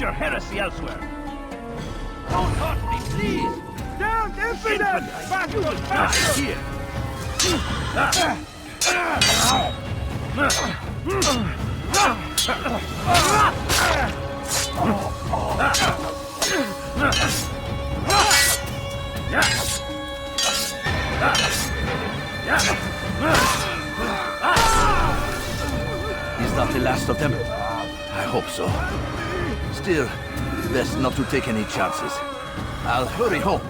Get your heresy elsewhere. Don't hurt me, please! Down, infidel! Back, you will die here! Is that the last of them? I hope so. Still, best not to take any chances. I'll hurry home.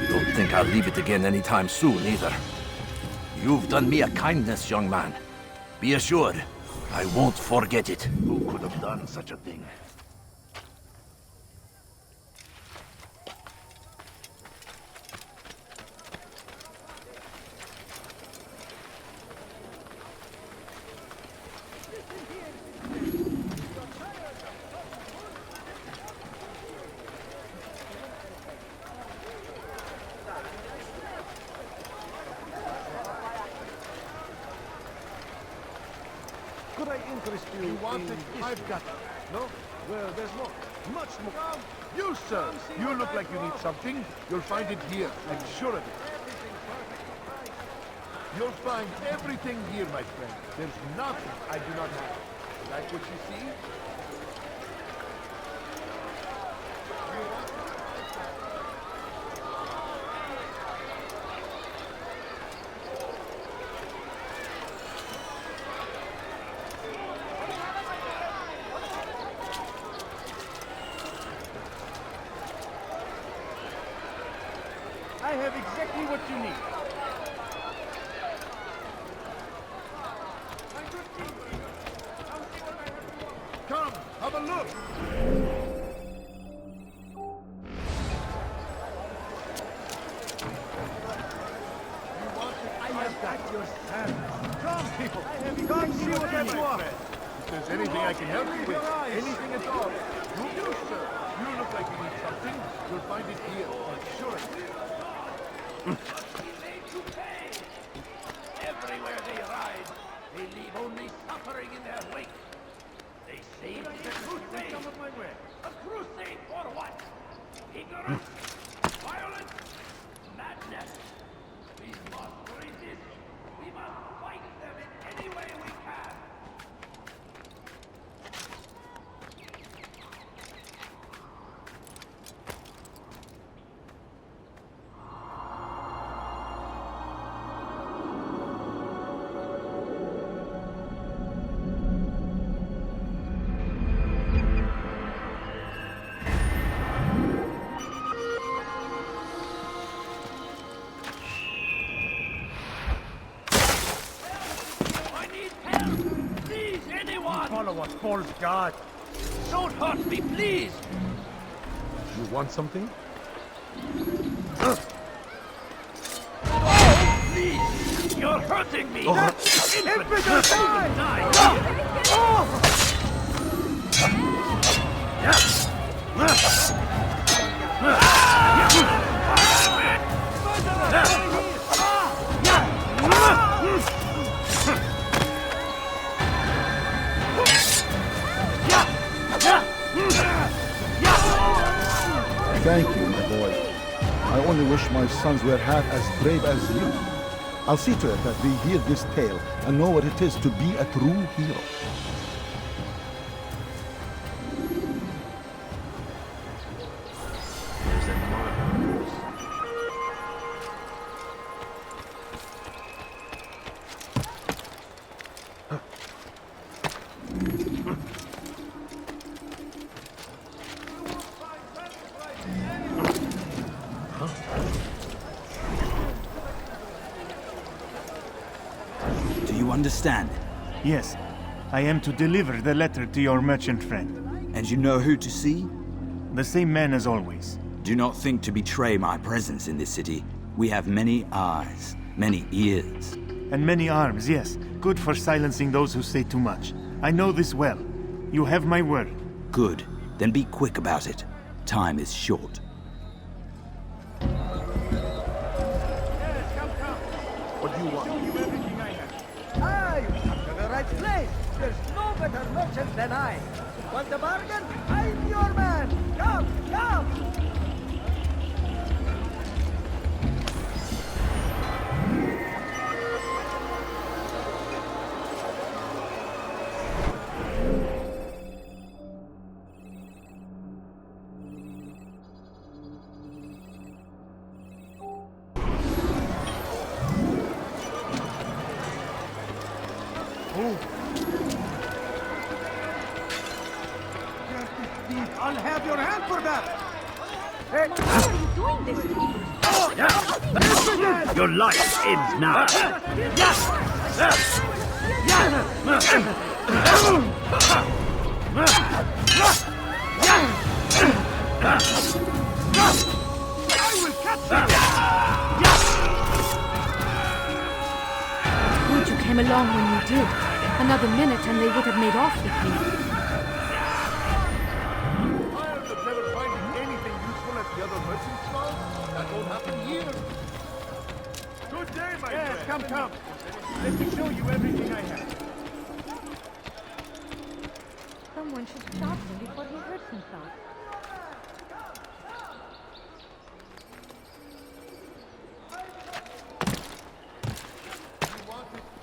Don't think I'll leave it again anytime soon, either. You've done me a kindness, young man. Be assured, I won't forget it. Who could have done such a thing? Could I interest you? You want it? I've got it. No? Well, there's more. Much more. Come. You, sir. You look like you need something. You'll find it here. I'm sure of it. You'll find everything here, my friend. There's nothing I do not have. Like what you see? I have exactly what you need. Come, have a look. You want it? I have got your service. Come, people. Come see what I want. If there's anything I can help you with, anything at all, you, sir. You look like you need something. You'll find it here. I'm sure of it. Everywhere they ride, they leave only suffering in their wake. They say it's a crusade. Come my way. A crusade for what? Ignorance, violence, madness. We must resist. We must fight them in any way we can. Follow us, false god. Don't hurt me, please! You want something? Oh, please! You're hurting me! Infidel, die! Thank you, my boy. I only wish my sons were half as brave as you. I'll see to it that they hear this tale and know what it is to be a true hero. Do you understand? Yes, I am to deliver the letter to your merchant friend. And you know who to see? The same man as always. Do not think to betray my presence in this city. We have many eyes, many ears. And many arms, yes. Good for silencing those who say too much. I know this well. You have my word. Good. Then be quick about it. Time is short. What do you want? Ah, you come to the right place. There's no better merchant than I. Want a bargain? I'm your man! Come, come! I'll have your hand for that! Hey! Why are you doing this? Your life ends now. Good you came along when you did. Another minute and they would have made off with me. Tired of never finding anything useful at the other merchant stall? That won't happen here. Good day, my friend. Yes, come, come. Let me show you everything I have. Someone should stop him before he hurts himself.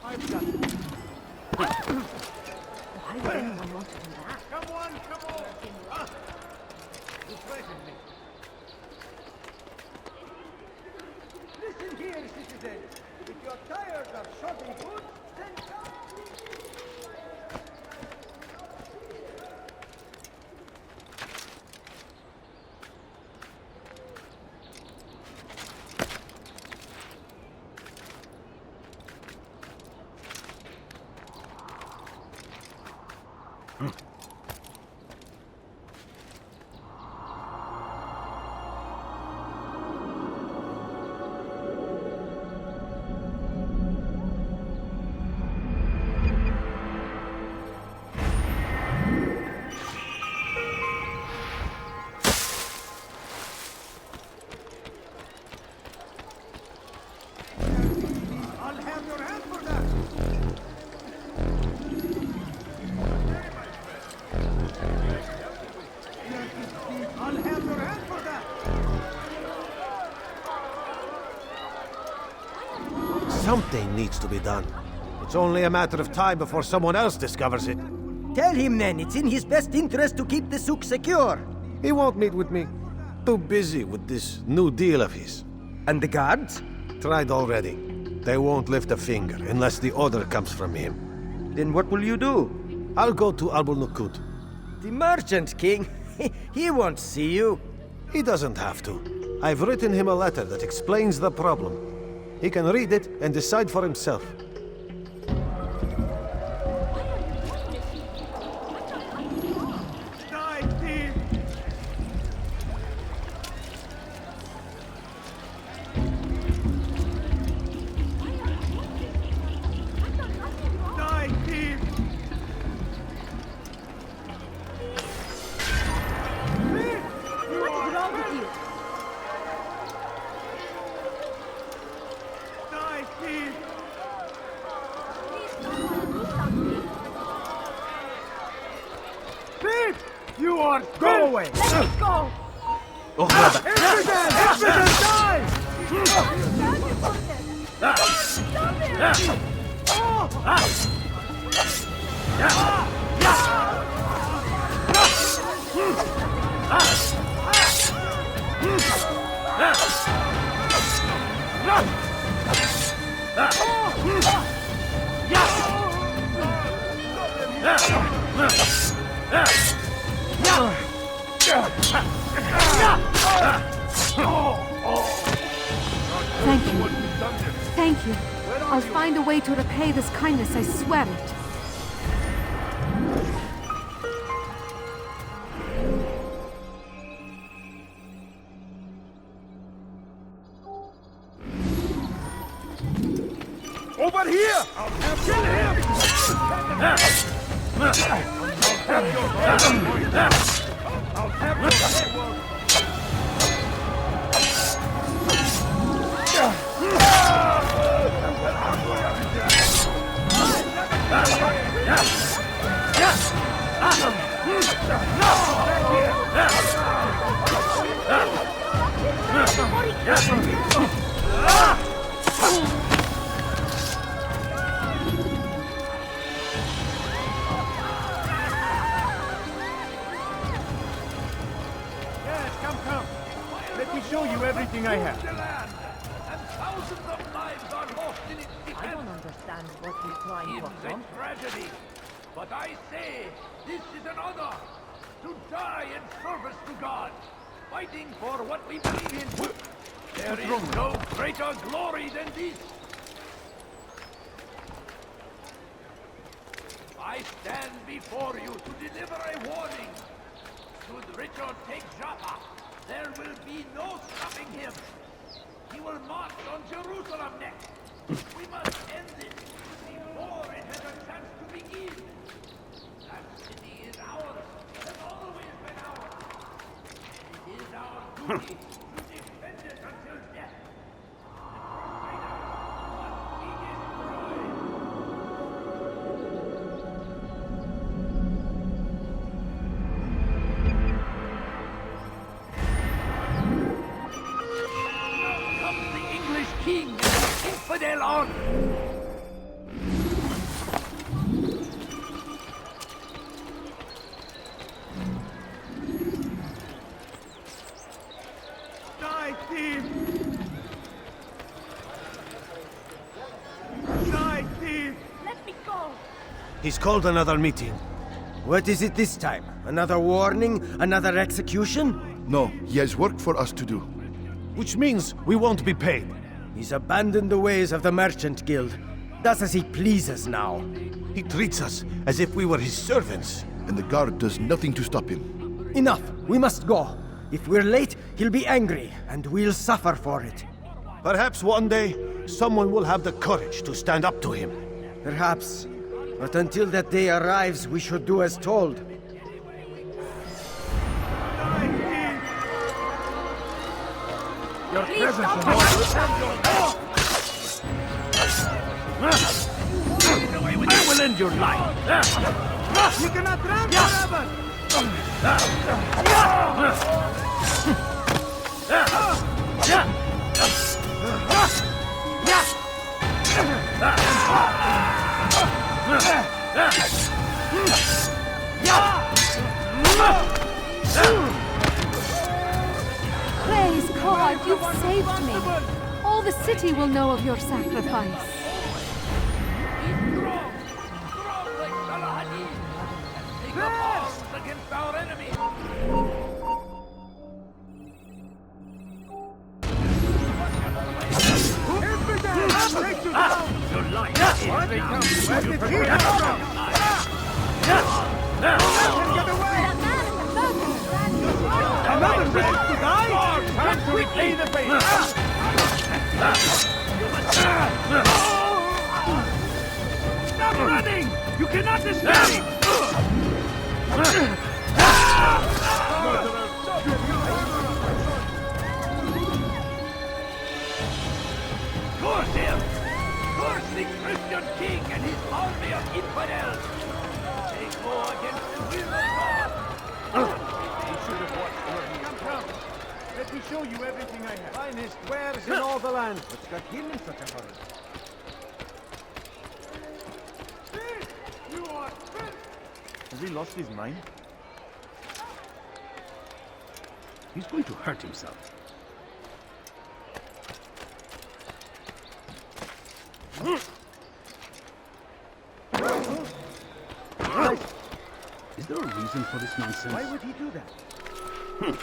I've got it. Why would anyone want to do that? Come on, come on! Ah. You frightened me. Listen here, citizen. If you're tired of shopping food, then come. I'll have your hand for that. I'll have your hand for that. Something needs to be done. It's only a matter of time before someone else discovers it. Tell him then, it's in his best interest to keep the souk secure. He won't meet with me. Too busy with this new deal of his. And the guards? Tried already. They won't lift a finger unless the order comes from him. Then what will you do? I'll go to Abul Nukut. The merchant king? He won't see you. He doesn't have to. I've written him a letter that explains the problem. He can read it and decide for himself. Die, thief! Die, thief! What is wrong with you? Die, thief! Thief! You are... Go away! Let me go! Infidel! Infidel, die! Thank you. Thank you. I'll find a way to repay this kindness, I swear it. Over here! I'll have kill him! I'll have your head! I'll have your head! Yes, come. Let me show you everything I have. The land, and thousands of lives are lost in its defense. I don't understand what he's trying It's to a accomplish. tragedy, but I say this is an honor to die in service to God, fighting for what we believe in. There is no greater glory than this. I stand before you to deliver a warning. Should Richard take Jaffa, there will be no stopping him. He will march on Jerusalem next. We must end this before it has a chance to begin. That city is ours, has always been ours. It is our duty to defend it until death. The Crusaders must be destroyed. Now comes the English king and the infidel on. Die, thief! Die, thief! Let me go! He's called another meeting. What is it this time? Another warning? Another execution? No, he has work for us to do. Which means we won't be paid. He's abandoned the ways of the Merchant Guild. Does as he pleases now. He treats us as if we were his servants. And the guard does nothing to stop him. Enough! We must go. If we're late, he'll be angry, and we'll suffer for it. Perhaps one day, someone will have the courage to stand up to him. Perhaps. But until that day arrives, we should do as told. Your presence is I will end your life. You cannot run forever! Praise God, you've saved me. All the city will know of your sacrifice. Strong like Saladin, and take up arms against our enemies. Your life is Another ready to die? Time to repay the favor! Stop running! You cannot escape! Curse him! Curse the Christian king and his army of infidels! They go against the will of God! Come. Let me show you everything I have. Finest wares in all the land. What's got him in such a hurry? You are Has he lost his mind? He's going to hurt himself. Is there a reason for this nonsense? Why would he do that?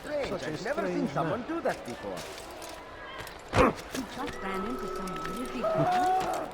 Strange, I've never seen someone do that before. Just ran into some busy girl.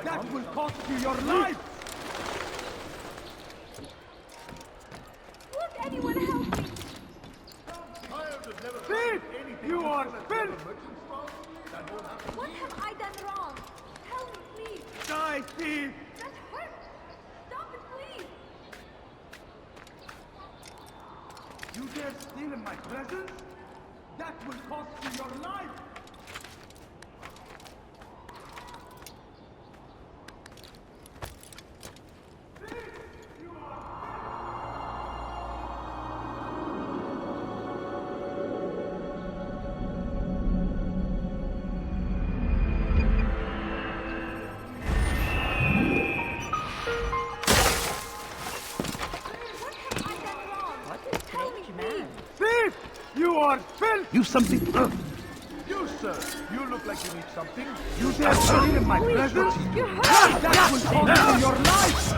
That will cost you your life! Won't anyone help me? Thief! You are filth! What have I done wrong? Tell me, please. Die, thief! That hurts. Stop it, please. You dare steal in my presence? That will cost you your life! Thief! You are filth! You something? You, sir, you look like you need something. You dare steal in my presence? You're hurt. That will cost you your life!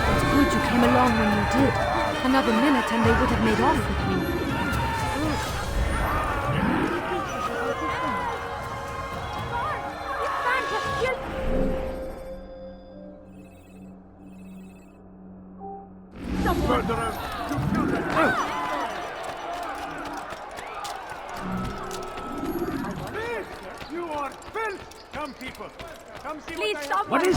It's good you came along when you did. Another minute and they would have made off with me. Murderer, you killed them. Thief! You are filth! Come, people. Come see Please what I stop. What is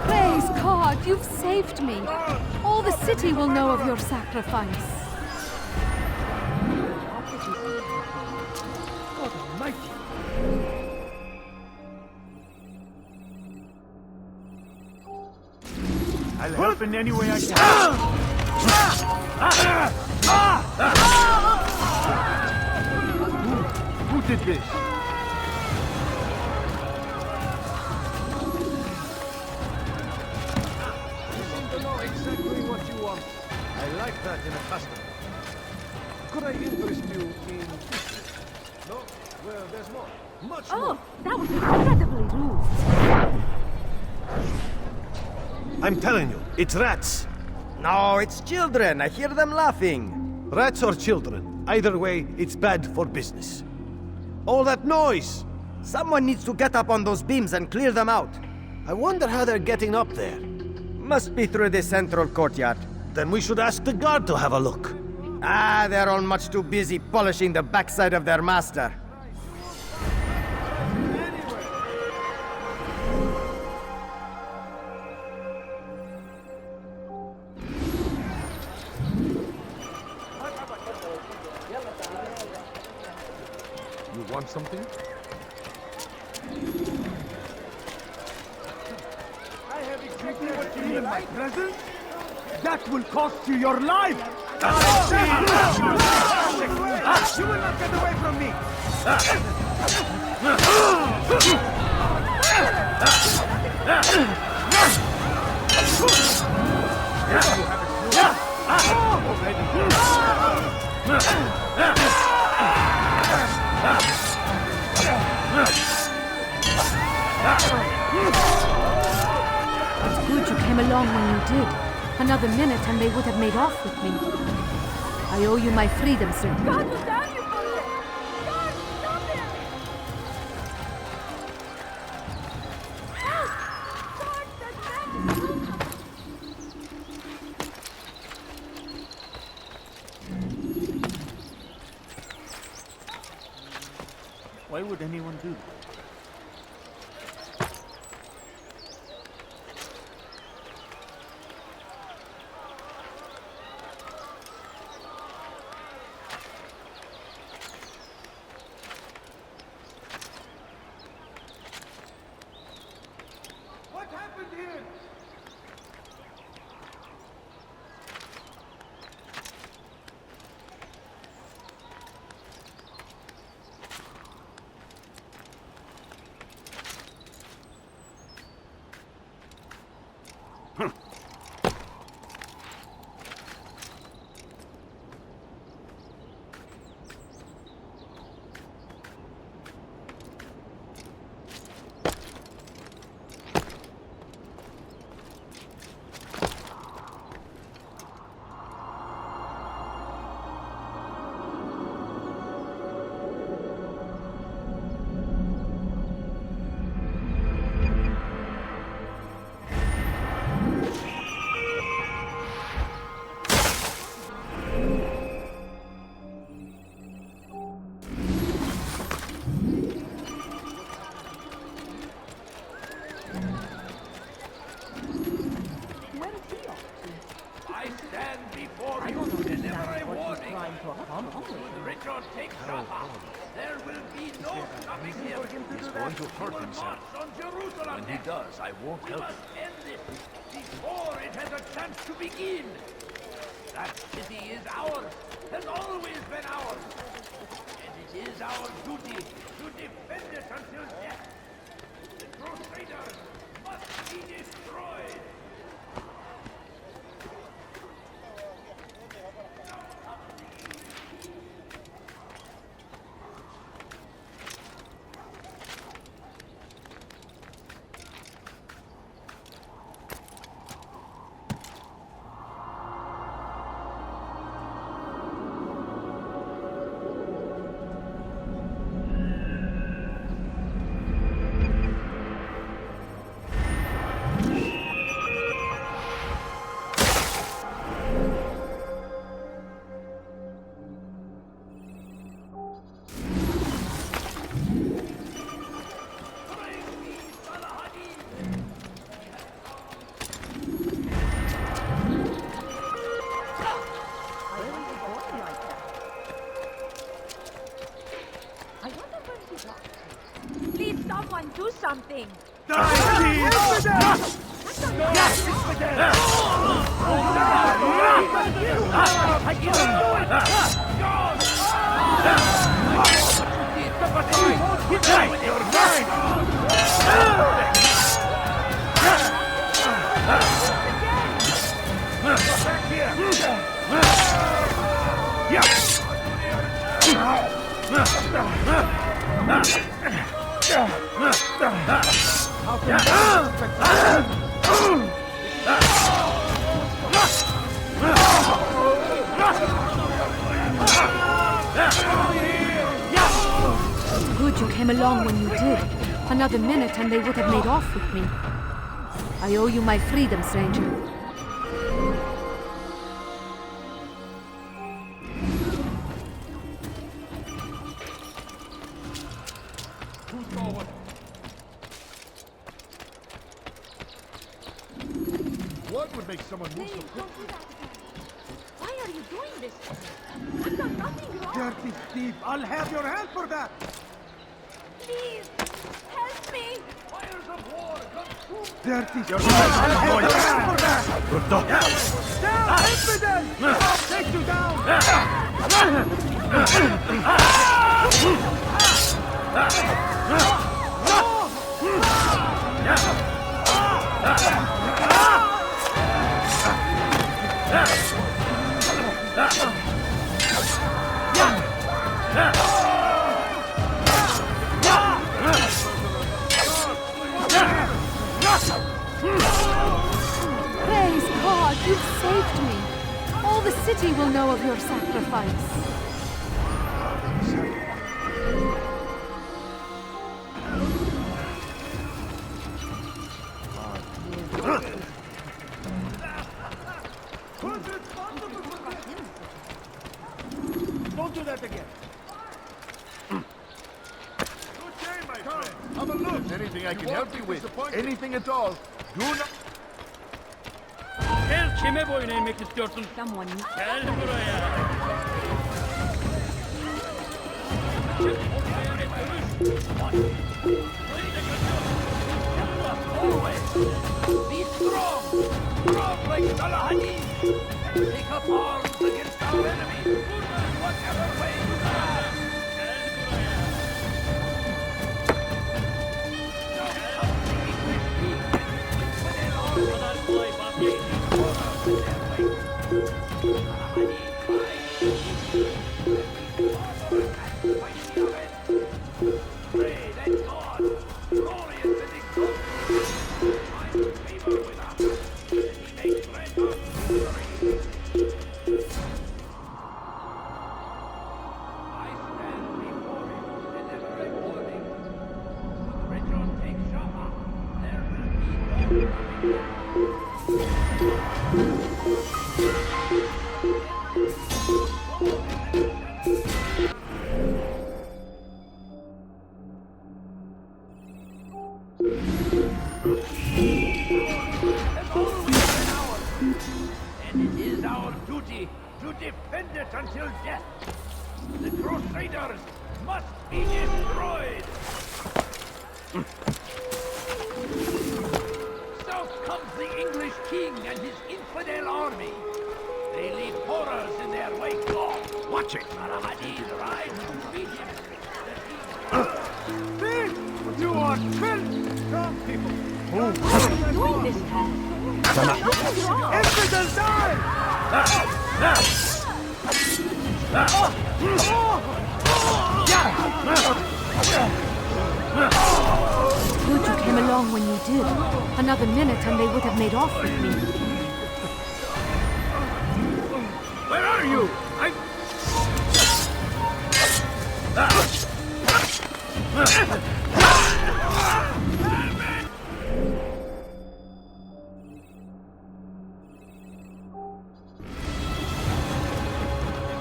Praise God, you've saved me. All the city will know of your sacrifice. God Almighty! I'll help in any way I can. Who did this? You seem to know exactly what you want. I like that in a customer. Could I interest you in business? No? Well, there's more. Much more. Oh, that was incredibly rude. I'm telling you, it's rats. No, it's children. I hear them laughing. Rats or children. Either way, it's bad for business. All that noise! Someone needs to get up on those beams and clear them out. I wonder how they're getting up there. Must be through the central courtyard. Then we should ask the guard to have a look. Ah, they're all much too busy polishing the backside of their master. You want something? I have exactly what you need in my presence? That will cost you your life! You will not get away from me! It's good you came along when you did. Another minute and they would have made off with me. I owe you my freedom, sir. God will damn you for this! God, stop him! Help! God, the damn... Why would anyone do that? What happened here? I stand before you to deliver a warning. Should Richard take Jaffa, there will be no stopping him. He's going to hurt himself. On Jerusalem. When he does, I won't We help must him. end this before it has a chance to begin. That city is ours, has always been ours. And it is our duty to defend it until death. The Crusaders must be destroyed. Please, someone do something! It's good you came along when you did. Another minute and they would have made off with me. I owe you my freedom, stranger. What would make someone move so Please, quick? don't do that again. Why are you doing this? I've done nothing wrong. Dirty thief! I'll have your hand for that! Please, help me! Fires of war consume Dirty You're Down, infidel! Take you down! Praise God, you've saved me. All the city will know of your sacrifice. Don't do that again. Good day, my friend. Have a look. Anything I can help you with? Anything at all? Do not... Gel kime boyun eğmek istiyorsun? Someone Gel buraya. Be strong! Strong like Salahani! Take up arms against our enemy! Whatever way you can! Pray that God, glorious and exalted, finds favor with us, and he may grant us victory. I stand before him in every morning. Richard takes Shama. There will be no coming back. And it is our duty to defend it until death. The Crusaders must be destroyed. South comes the English king and his infidel army. They leave horrors in their wake. Watch it. Saladin's ride to meet him. Speak! What you want? Fill! Strong people! doing this time. Infidel die! Good you came along when you did. Another minute and they would have made off with me. Where are you?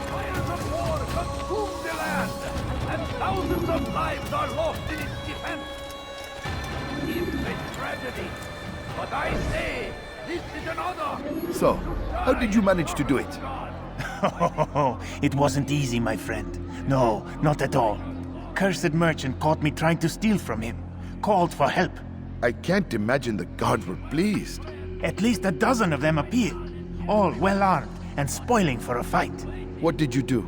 Fires of war consume the land, and thousands of lives are lost in its defense. Infinite tragedy. But I say, this is an honor. So, how did you manage to do it? It wasn't easy, my friend. No, not at all. Cursed merchant caught me trying to steal from him. Called for help. I can't imagine the guards were pleased. At least a dozen of them appeared. All well armed and spoiling for a fight. What did you do?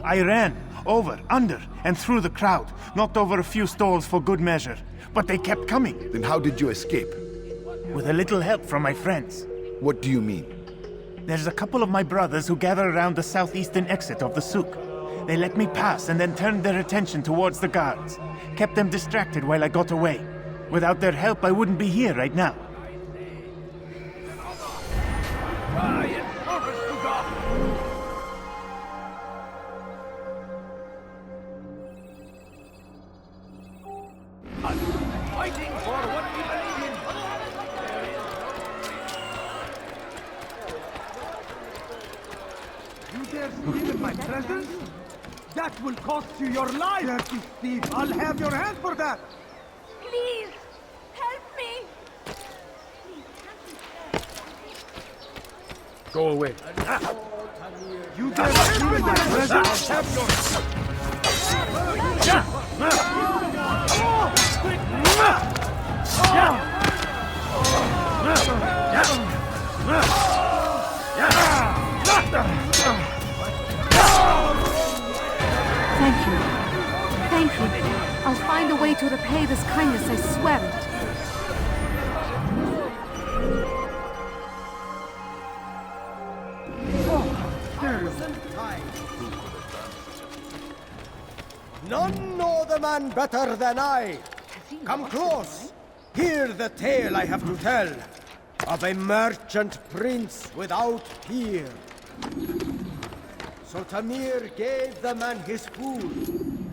I ran over, under, and through the crowd. Knocked over a few stalls for good measure. But they kept coming. Then how did you escape? With a little help from my friends. What do you mean? There's a couple of my brothers who gather around the southeastern exit of the souk. They let me pass and then turned their attention towards the guards. Kept them distracted while I got away. Without their help, I wouldn't be here right now. Die in service to God. Fighting for what we believe in. There is You dare steal in my presence? That will cost you your life! Dirty thief! I'll have your hand for that! Please, help me. Go away. You dare steal in my presence? Have your... Thank you. Thank you. I'll find a way to repay this kindness, I swear it. None know the man better than I. Come close. Hear the tale I have to tell of a merchant prince without peer. So Tamir gave the man his food,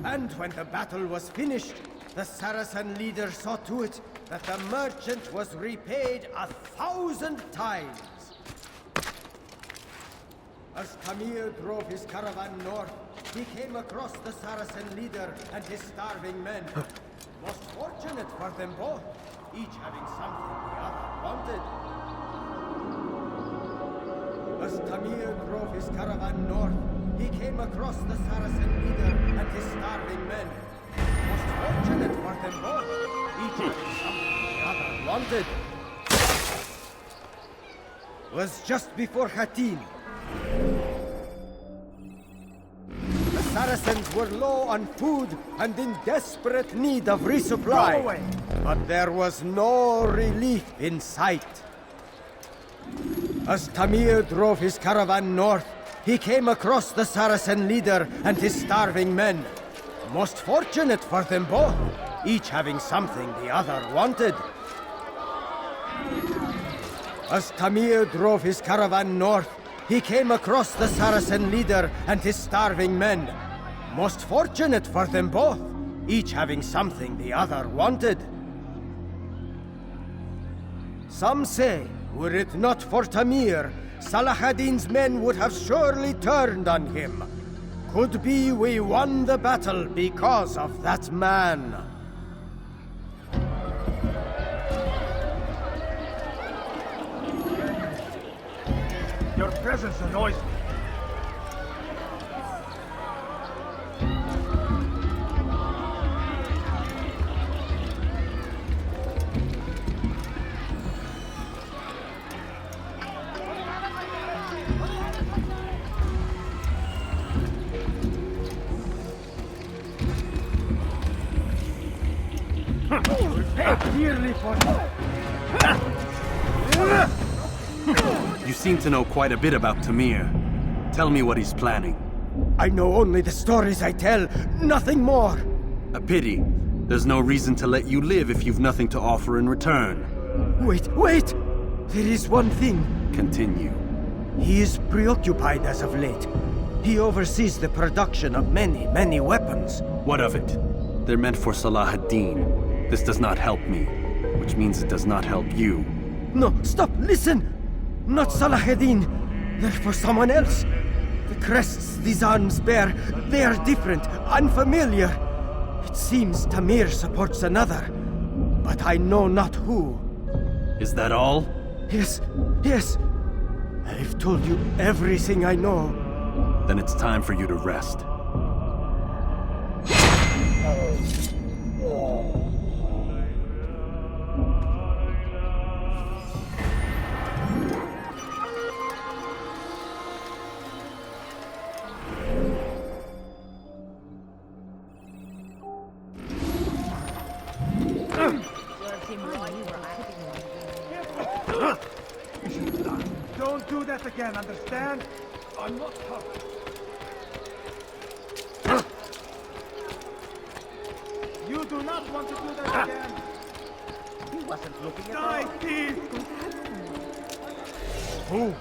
and when the battle was finished, the Saracen leader saw to it that the merchant was repaid 1,000 times. As Tamir drove his caravan north, he came across the Saracen leader and his starving men. Most fortunate for them both, each having something the other wanted. As Tamir drove his caravan north, he came across the Saracen leader and his starving men. Most fortunate for them both, each having something the other wanted. Was just before Hattin. The Saracens were low on food and in desperate need of resupply. But there was no relief in sight. As Tamir drove his caravan north, he came across the Saracen leader and his starving men. Most fortunate for them both, each having something the other wanted. As Tamir drove his caravan north, he came across the Saracen leader and his starving men. Most fortunate for them both, each having something the other wanted. Some say, were it not for Tamir, Salah ad-Din's men would have surely turned on him. Could be we won the battle because of that man. Your presence annoys me. Dearly for You seem to know quite a bit about Tamir. Tell me what he's planning. I know only the stories I tell, nothing more. A pity. There's no reason to let you live if you've nothing to offer in return. Wait! There is one thing. Continue. He is preoccupied as of late. He oversees the production of many weapons. What of it? They're meant for Salah ad-Din. This does not help me, which means it does not help you. No, stop, listen! Not Salah ad-Din. They're for someone else. The crests these arms bear, they are different, unfamiliar. It seems Tamir supports another, but I know not who. Is that all? Yes. I've told you everything I know. Then it's time for you to rest. Don't do that again, understand? I'm not hurt. You do not want to do that again. He wasn't looking at Die, all. thief! Who?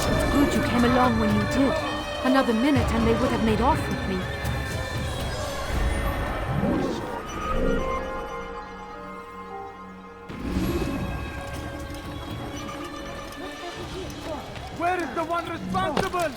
It's good you came along when you did. Another minute and they would have made off with me. Where is the one responsible?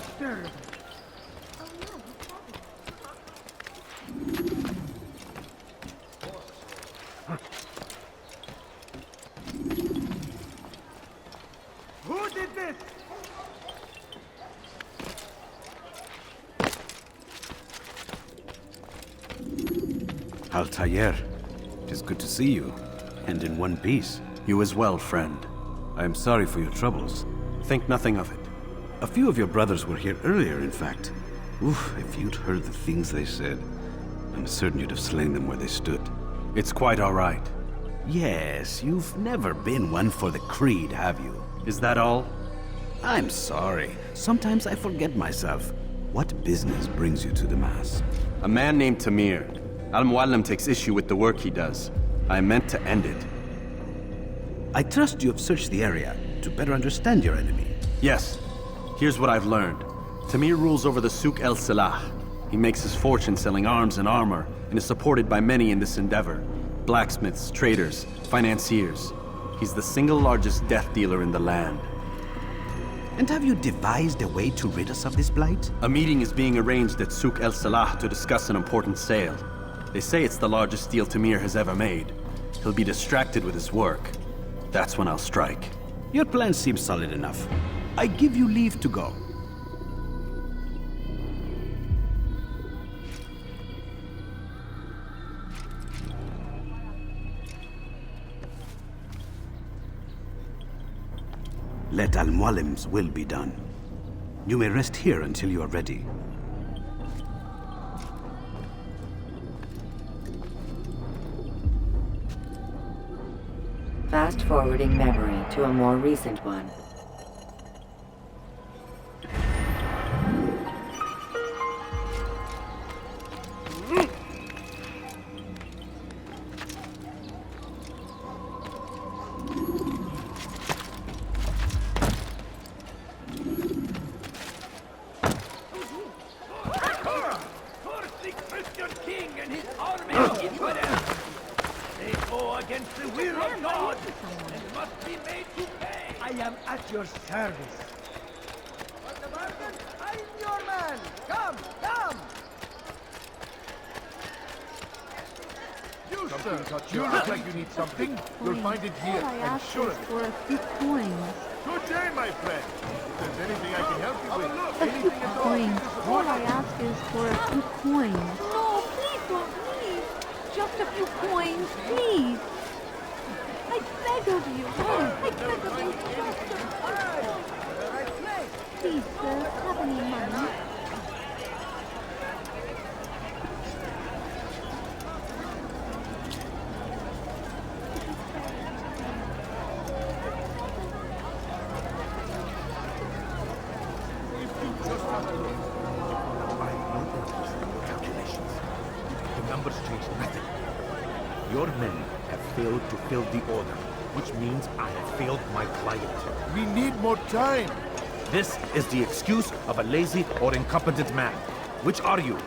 Altair, it is good to see you, and in one piece. You as well, friend. I am sorry for your troubles. Think nothing of it. A few of your brothers were here earlier, in fact. Oof, if you'd heard the things they said, I'm certain you'd have slain them where they stood. It's quite all right. Yes, you've never been one for the creed, have you? Is that all? I'm sorry. Sometimes I forget myself. What business brings you to the Mass? A man named Tamir. Al-Muallim takes issue with the work he does. I meant to end it. I trust you have searched the area to better understand your enemy. Yes. Here's what I've learned. Tamir rules over the Souk El Salah. He makes his fortune selling arms and armor, and is supported by many in this endeavor. Blacksmiths, traders, financiers. He's the single largest death dealer in the land. And have you devised a way to rid us of this blight? A meeting is being arranged at Souk El Salah to discuss an important sale. They say it's the largest deal Tamir has ever made. He'll be distracted with his work. That's when I'll strike. Your plan seems solid enough. I give you leave to go. Let Al-Muallim's will be done. You may rest here until you are ready. Fast-forwarding memory to a more recent one. Your service. I'm your man. Come, come. You, sir, you look like you need something. You'll find it here. All I I'm ask sure is of it. for a few coins. Good day, my friend. If there's anything I can help you with, A few coins. All I ask is for a few coins. No, please don't leave. Just a few coins, please. I beg of you. I beg of you just a few. Please, sir, have any money? The numbers change nothing. Your men have failed to fill the order, which means I have failed my client. We need more time. This is the excuse of a lazy or incompetent man. Which are you?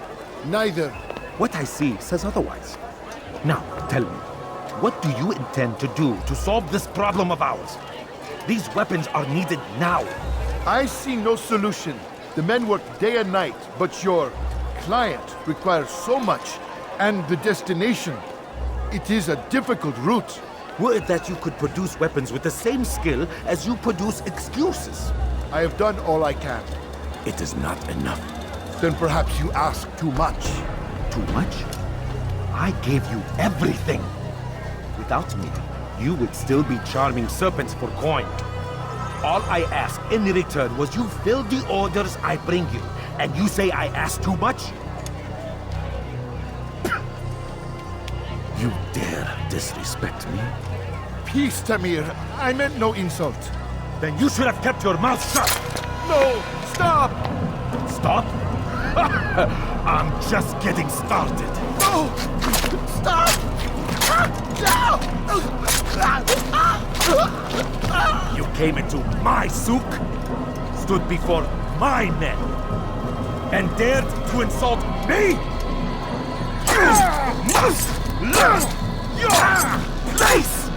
Neither. What I see says otherwise. Now, tell me, what do you intend to do to solve this problem of ours? These weapons are needed now. I see no solution. The men work day and night, but your client requires so much, and the destination. It is a difficult route. Were it that you could produce weapons with the same skill as you produce excuses? I have done all I can. It is not enough. Then perhaps you ask too much. Too much? I gave you everything. Without me, you would still be charming serpents for coin. All I ask in return was you fill the orders I bring you, and you say I ask too much? You dare disrespect me? Peace, Tamir. I meant no insult. Then you should have kept your mouth shut! No! Stop! Stop? I'm just getting started. No! Stop! You came into my souk, stood before my men, and dared to insult me? You must learn your place!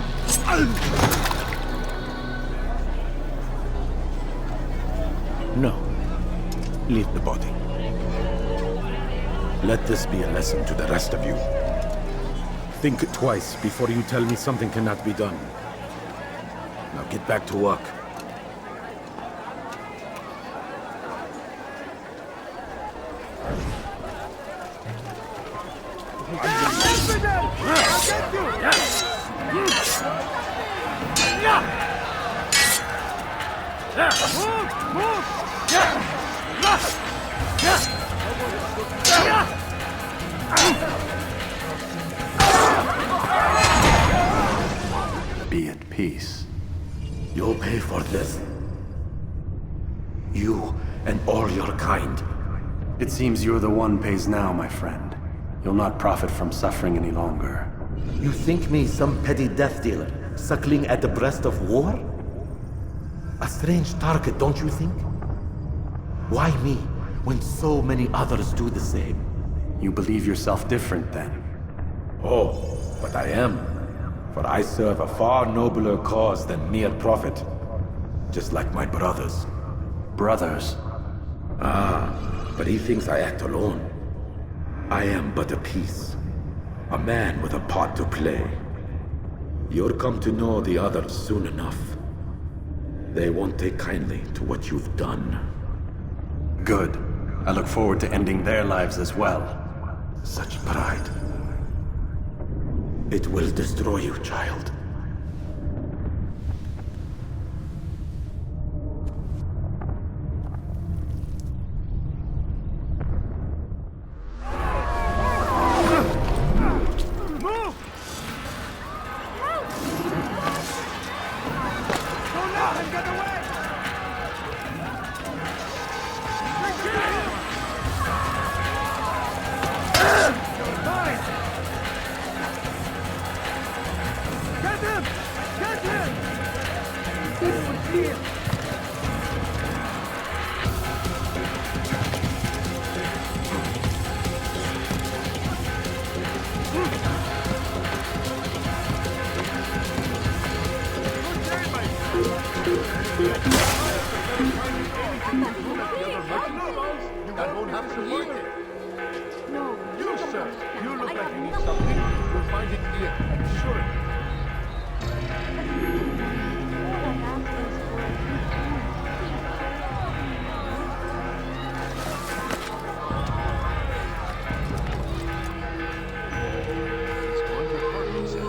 No. Leave the body. Let this be a lesson to the rest of you. Think twice before you tell me something cannot be done. Now get back to work. Every day! Be at peace. You'll pay for this. You and all your kind. It seems you're the one pays now, my friend. You'll not profit from suffering any longer. You think me some petty death dealer, suckling at the breast of war? A strange target, don't you think? Why me, when so many others do the same? You believe yourself different, then? Oh, but I am. For I serve a far nobler cause than mere profit. Just like my brothers. Brothers? Ah, but he thinks I act alone. I am but a piece. A man with a part to play. You'll come to know the others soon enough. They won't take kindly to what you've done. Good. I look forward to ending their lives as well. Such pride. It will destroy you, child. That won't happen to you. No. You, sir, you look I like got you need nothing. something. You'll find it here, I'm sure. All I ask is for a It's going to hurt, he said.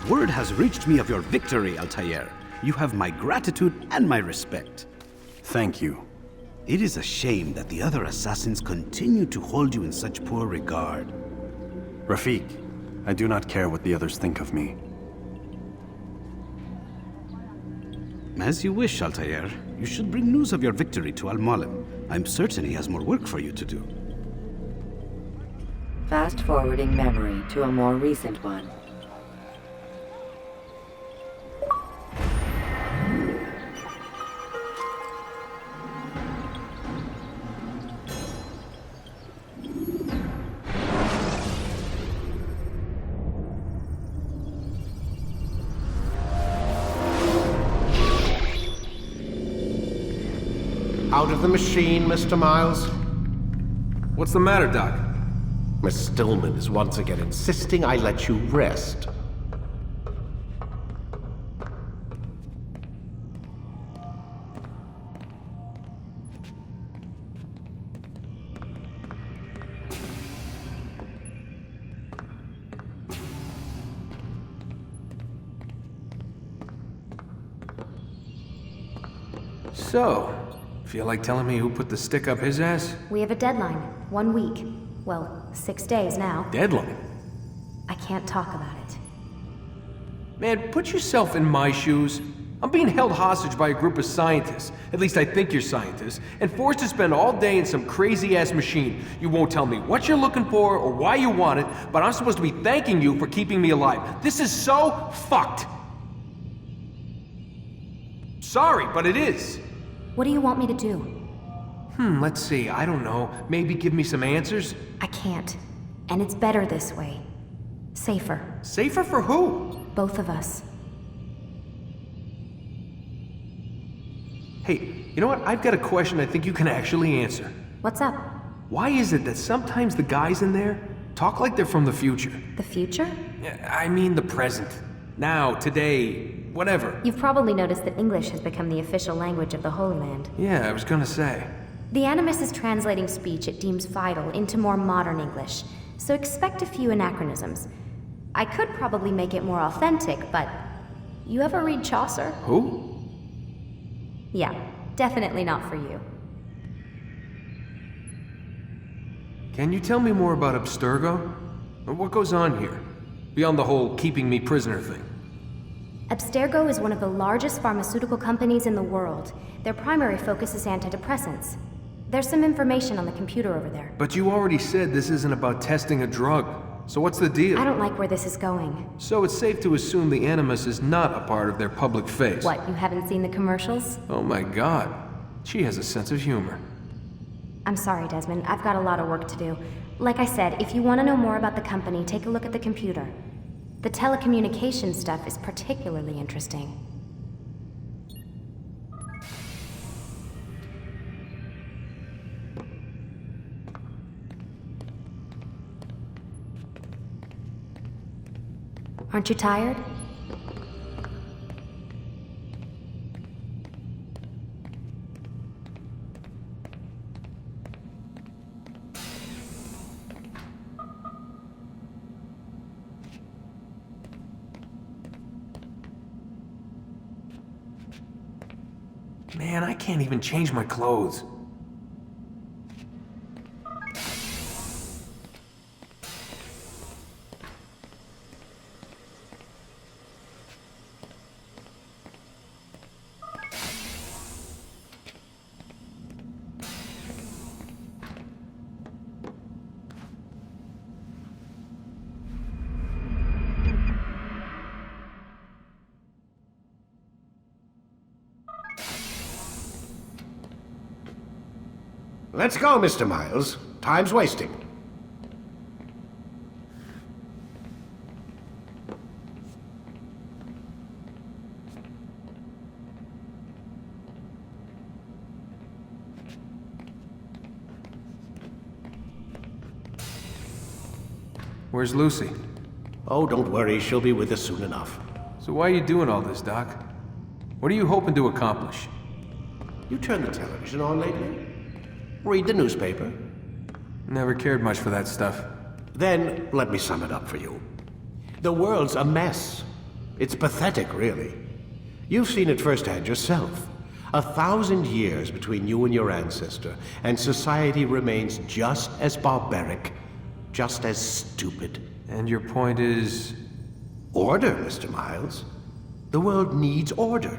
Word has reached me of your victory, Altair. You have my gratitude and my respect. Thank you. It is a shame that the other assassins continue to hold you in such poor regard. Rafik, I do not care what the others think of me. As you wish, Altair. You should bring news of your victory to Al-Mualim. I'm certain he has more work for you to do. Fast-forwarding memory to a more recent one. Out of the machine, Mr. Miles? What's the matter, Doc? Miss Stillman is once again insisting I let you rest. So, feel like telling me who put the stick up his ass? We have a deadline. 1 week. Well, 6 days now. Deadline? I can't talk about it. Man, put yourself in my shoes. I'm being held hostage by a group of scientists, at least I think you're scientists, and forced to spend all day in some crazy-ass machine. You won't tell me what you're looking for or why you want it, but I'm supposed to be thanking you for keeping me alive. This is so fucked. Sorry, but it is. What do you want me to do? Let's see, I don't know. Maybe give me some answers? I can't. And it's better this way. Safer. Safer for who? Both of us. Hey, you know what? I've got a question I think you can actually answer. What's up? Why is it that sometimes the guys in there talk like they're from the future? The future? I mean the present. Now, today, whatever. You've probably noticed that English has become the official language of the Holy Land. Yeah, I was gonna say. The Animus is translating speech it deems vital into more modern English, so expect a few anachronisms. I could probably make it more authentic, but... You ever read Chaucer? Who? Yeah, definitely not for you. Can you tell me more about Abstergo? What goes on here? Beyond the whole keeping me prisoner thing. Abstergo is one of the largest pharmaceutical companies in the world. Their primary focus is antidepressants. There's some information on the computer over there. But you already said this isn't about testing a drug. So what's the deal? I don't like where this is going. So it's safe to assume the Animus is not a part of their public face. What, you haven't seen the commercials? Oh my god. She has a sense of humor. I'm sorry, Desmond. I've got a lot of work to do. Like I said, if you want to know more about the company, take a look at the computer. The telecommunications stuff is particularly interesting. Aren't you tired? Man, I can't even change my clothes. Let's go, Mr. Miles. Time's wasting. Where's Lucy? Oh, don't worry. She'll be with us soon enough. So why are you doing all this, Doc? What are you hoping to accomplish? You turned the television on lately? Read the newspaper? Never cared much for that stuff. Then, let me sum it up for you. The world's a mess. It's pathetic, really. You've seen it firsthand yourself. 1,000 years between you and your ancestor, and society remains just as barbaric, just as stupid. And your point is? Order, Mr. Miles. The world needs order.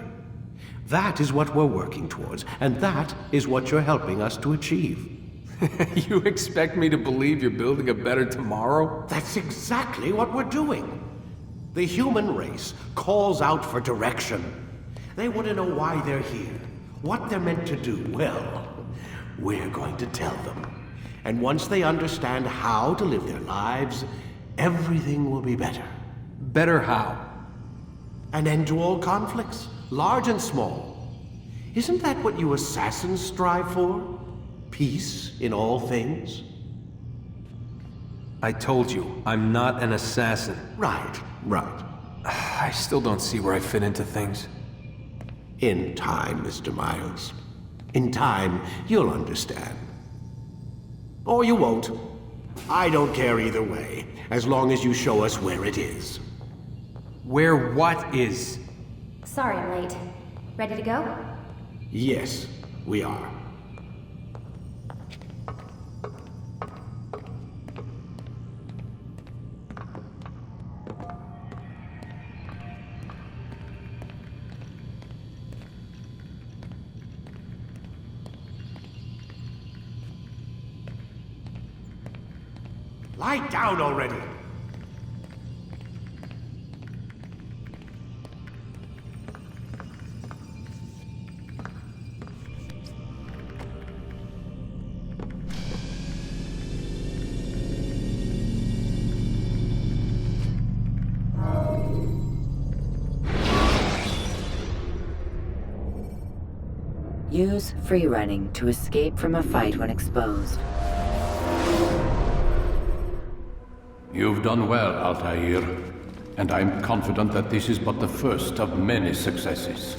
That is what we're working towards, and that is what you're helping us to achieve. You expect me to believe you're building a better tomorrow? That's exactly what we're doing. The human race calls out for direction. They want to know why they're here, what they're meant to do. Well, we're going to tell them. And once they understand how to live their lives, everything will be better. Better how? An end to all conflicts. Large and small. Isn't that what you assassins strive for? Peace in all things? I told you, I'm not an assassin. Right. I still don't see where I fit into things. In time, Mr. Miles. In time, you'll understand. Or you won't. I don't care either way, as long as you show us where it is. Where what is? Sorry I'm late. Ready to go? Yes, we are. Lie down already! Use free running to escape from a fight when exposed. You've done well, Altair, and I'm confident that this is but the first of many successes.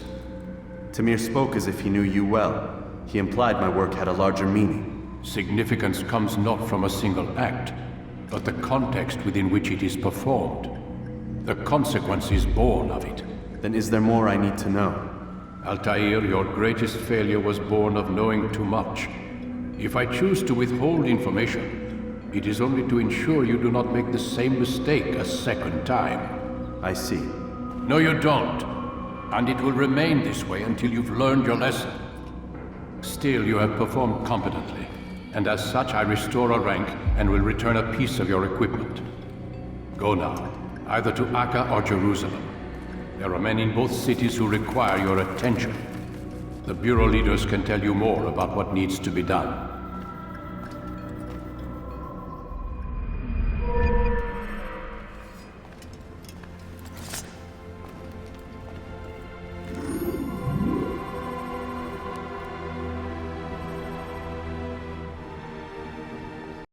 Tamir spoke as if he knew you well. He implied my work had a larger meaning. Significance comes not from a single act, but the context within which it is performed. The consequences born of it. Then is there more I need to know? Altair, your greatest failure was born of knowing too much. If I choose to withhold information, it is only to ensure you do not make the same mistake a second time. I see. No, you don't. And it will remain this way until you've learned your lesson. Still, you have performed competently, and as such I restore a rank and will return a piece of your equipment. Go now, either to Akka or Jerusalem. There are men in both cities who require your attention. The Bureau leaders can tell you more about what needs to be done.